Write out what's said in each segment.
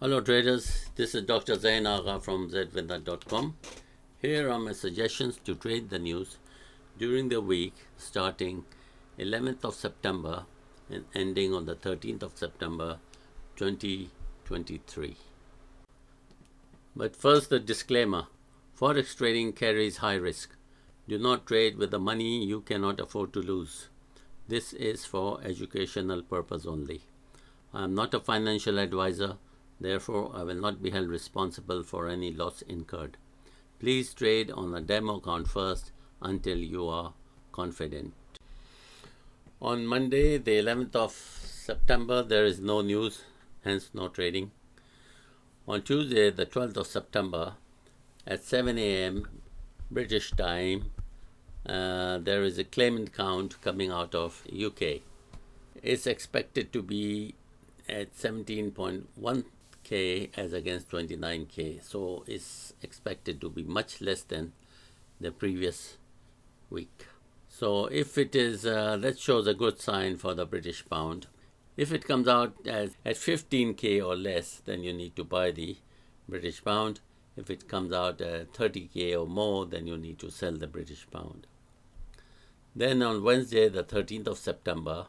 Hello traders, this is Dr. Zain Agha from zwinner.com. Here are my suggestions to trade the news during the week starting 11th of September and ending on the 13th of September 2023. But first, the disclaimer: Forex trading carries high risk. Do not trade with the money you cannot afford to lose. This is for educational purpose only. I am not a financial advisor. Therefore, I will not be held responsible for any loss incurred. Please trade on a demo account first until you are confident. On Monday, the 11th of September, there is no news, hence no trading. On Tuesday, the 12th of September, at 7 a.m. British time, there is a claimant count coming out of UK. It's expected to be at 17.1K as against 29K, so it's expected to be much less than the previous week. So if it is, that shows a good sign for the British pound. If it comes out at 15K or less, then you need to buy the British pound. If it comes out at 30K or more, then you need to sell the British pound. Then on Wednesday, the 13th of September,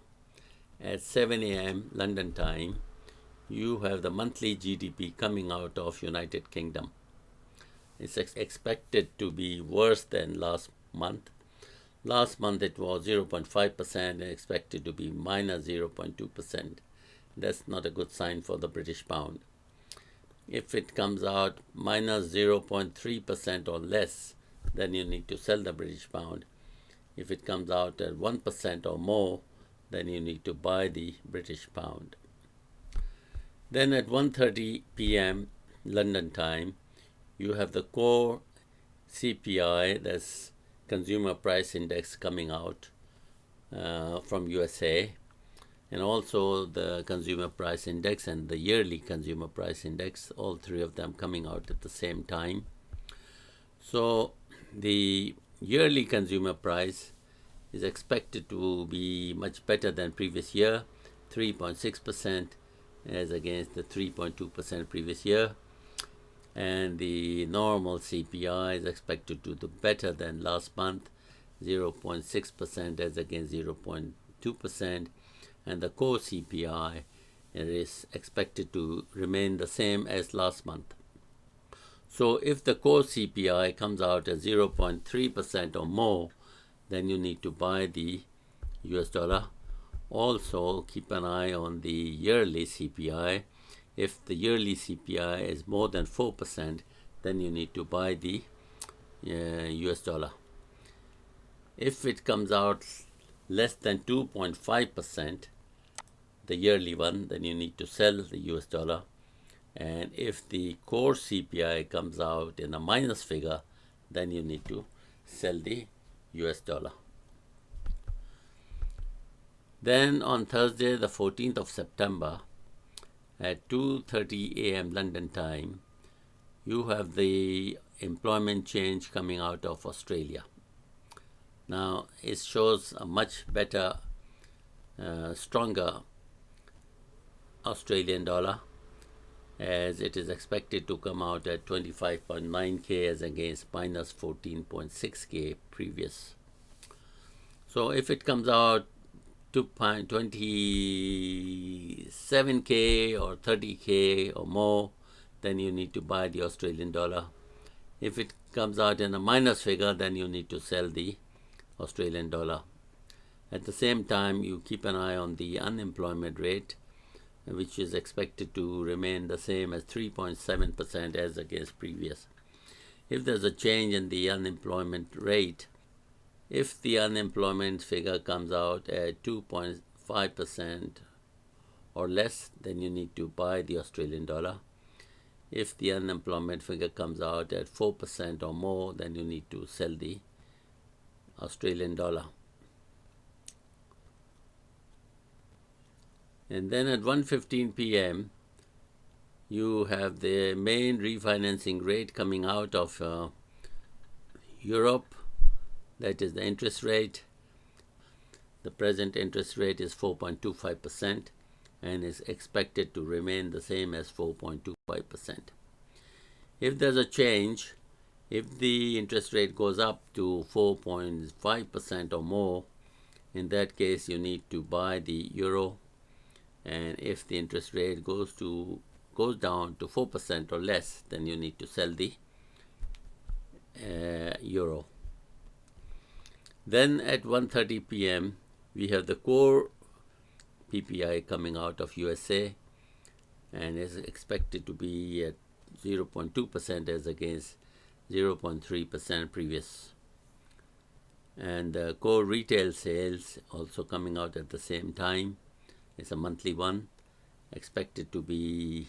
at 7 a.m. London time, you have the monthly GDP coming out of United Kingdom. It's expected to be worse than last month. Last month it was 0.5% and expected to be minus 0.2%. That's not a good sign for the British pound. If it comes out minus 0.3% or less, then you need to sell the British pound. If it comes out at 1% or more, then you need to buy the British pound. Then at 1:30 p.m. London time, you have the core CPI, that's Consumer Price Index, coming out from USA, and also the Consumer Price Index and the yearly Consumer Price Index, all three of them coming out at the same time. So the yearly consumer price is expected to be much better than previous year, 3.6% as against the 3.2% previous year. And the normal CPI is expected to do better than last month, 0.6% as against 0.2%. And the core CPI is expected to remain the same as last month. So if the core CPI comes out at 0.3% or more, then you need to buy the US dollar. Also, keep an eye on the yearly CPI. If the yearly CPI is more than 4%, then you need to buy the US dollar. If it comes out less than 2.5%, the yearly one, then you need to sell the US dollar. And if the core CPI comes out in a minus figure, then you need to sell the US dollar. Then on Thursday, the 14th of September, at 2:30 a.m. London time, you have the employment change coming out of Australia. Now, it shows a much better, stronger Australian dollar, as it is expected to come out at 25.9K as against minus 14.6K previous. So if it comes out to 27K or 30K or more, then you need to buy the Australian dollar. If it comes out in a minus figure, then you need to sell the Australian dollar. At the same time, you keep an eye on the unemployment rate, which is expected to remain the same as 3.7% as against previous. If there's a change in the unemployment rate, if the unemployment figure comes out at 2.5% or less, then you need to buy the Australian dollar. If the unemployment figure comes out at 4% or more, then you need to sell the Australian dollar. And then at 1:15 p.m., you have the main refinancing rate coming out of Europe. That is the interest rate. The present interest rate is 4.25%. and is expected to remain the same as 4.25%. If there's a change, if the interest rate goes up to 4.5% or more, in that case you need to buy the euro, and if the interest rate goes down to 4% or less, then you need to sell the euro. Then at 1:30 p.m. we have the core PPI coming out of USA, and is expected to be at 0.2% as against 0.3% previous. And the core retail sales also coming out at the same time. It's a monthly one, expected to be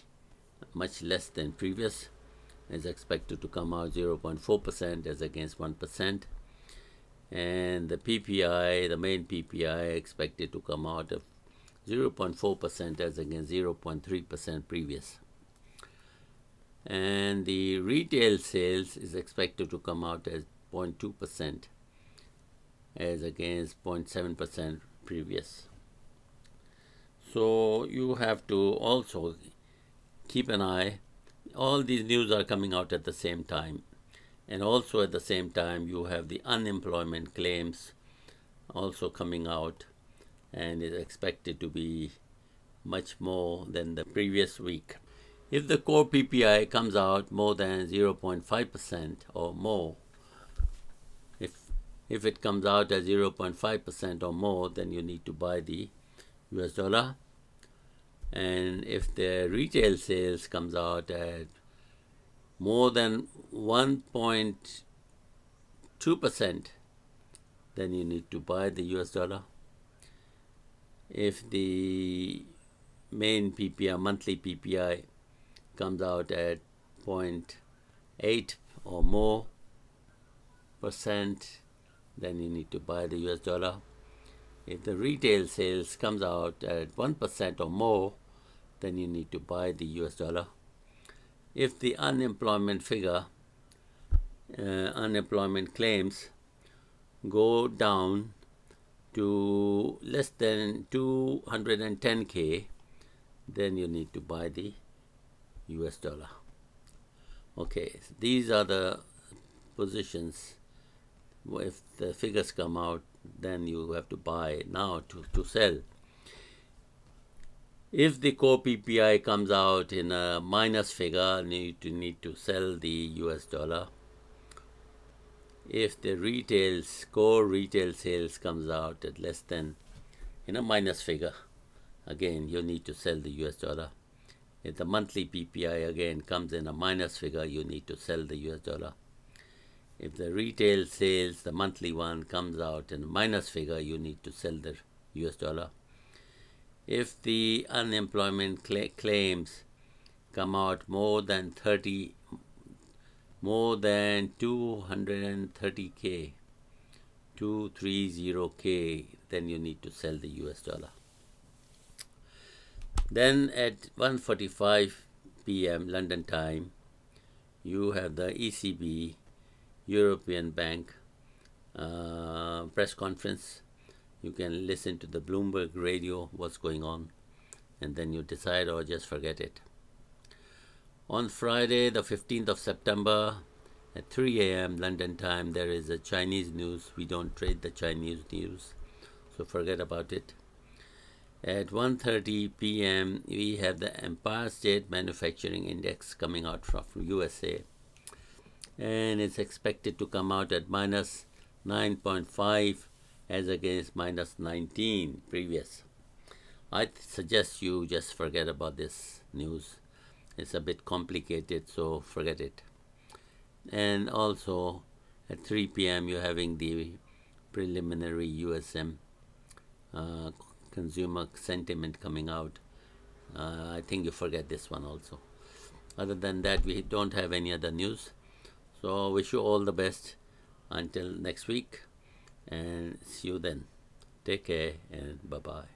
much less than previous. Is expected to come out 0.4% as against 1%. And the PPI, the main PPI, expected to come out of 0.4% as against 0.3% previous. And the retail sales is expected to come out as 0.2% as against 0.7% previous. So you have to also keep an eye. All these news are coming out at the same time. And also at the same time you have the unemployment claims also coming out, and is expected to be much more than the previous week. If the core PPI comes out more than 0.5% or more, if it comes out at 0.5% or more, then you need to buy the US dollar. And if the retail sales comes out at more than 1.2%, then you need to buy the US dollar. If the main PPI, monthly PPI, comes out at 0.8 or more %, then you need to buy the US dollar. If the retail sales comes out at 1% or more, then you need to buy the US dollar. If the unemployment figure, unemployment claims go down to less than 210K, then you need to buy the US dollar. Okay, these are the positions. If the figures come out, then you have to buy now to sell. If the core PPI comes out in a minus figure, you need to sell the US dollar. If the core retail sales comes out at less than in a minus figure, again you need to sell the US dollar. If the monthly PPI again comes in a minus figure, you need to sell the US dollar. If the retail sales, the monthly one, comes out in a minus figure, you need to sell the US dollar. If the unemployment claims come out more than 230K, 230K, then you need to sell the US dollar. Then at 1:45 p.m. London time, you have the ECB, European Bank press conference. You can listen to the Bloomberg radio, what's going on, and then you decide or just forget it. On Friday, the 15th of September, at 3 a.m. London time, there is a Chinese news. We don't trade the Chinese news, so forget about it. At 1:30 p.m., we have the Empire State Manufacturing Index coming out from USA, and it's expected to come out at minus 9.5 as against minus 19 previous. I suggest you just forget about this news. It's a bit complicated, so forget it. And also at 3 p.m. you're having the preliminary USM consumer sentiment coming out. I think you forget this one also. Other than that, we don't have any other news. So wish you all the best until next week, and see you then. Take care and bye-bye.